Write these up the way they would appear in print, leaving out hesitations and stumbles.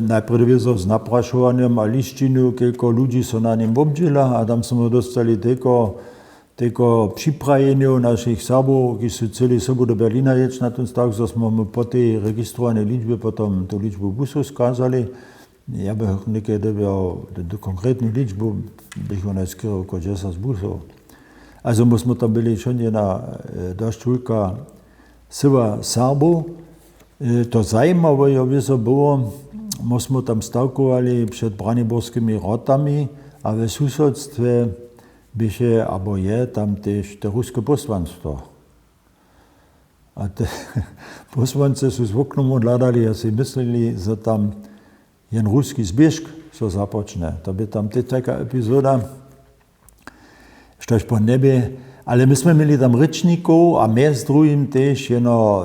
najprv s naprašovanjem a lištinu, koľko ľudí sa na ním obdžila, a tam sme dostali teko připrajenju našich Serbov, ki sú celý sobu do Berlína ječ na ten stavk, so sme mu po tej registrovanej ličbe potom tú ličbu busov skázali. Ja bych niekedy do konkrétnu ličbu bych ho neskryl ako 10 busov. Also my sme tam byli schon jedna dosť veľká siva Serbov. To zajímavé bylo, my sme tam stavkovali před braniborskými rotami a ve susedstve byše, abo je tam tež to ruské poslanstvo. A te poslance sú s oknom odhľadali a si mysleli, že tam jen ruský zběžk so započne. To by tam teď taká epizoda, štož po nebi. Ale my sme mieli tam rečníkov a mez druhým tež jedno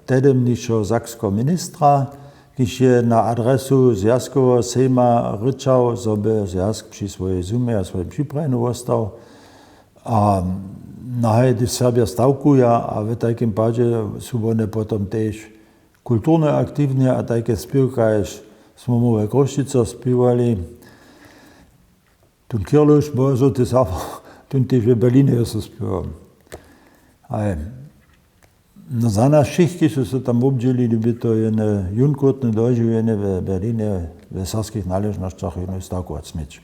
tedemnišo sakského ministra, když je na adresu Zjazkového sejma rečal, zobe Zjazk při svojej zume a svojej připravenu ostal. A nahajde Serbia stavkuja a v takým páde sú one potom tež kulturne aktívne a také spívka, sme mu ve Kroštice spívali. Tun Kirluš, bozo, ty tun tež v Berlíne so spíval. No za nás všichni, čo sa tam obdžili, by to jen junkotné doživenie v Berlíne, v sarských náležnostiach, stavkovať smeč.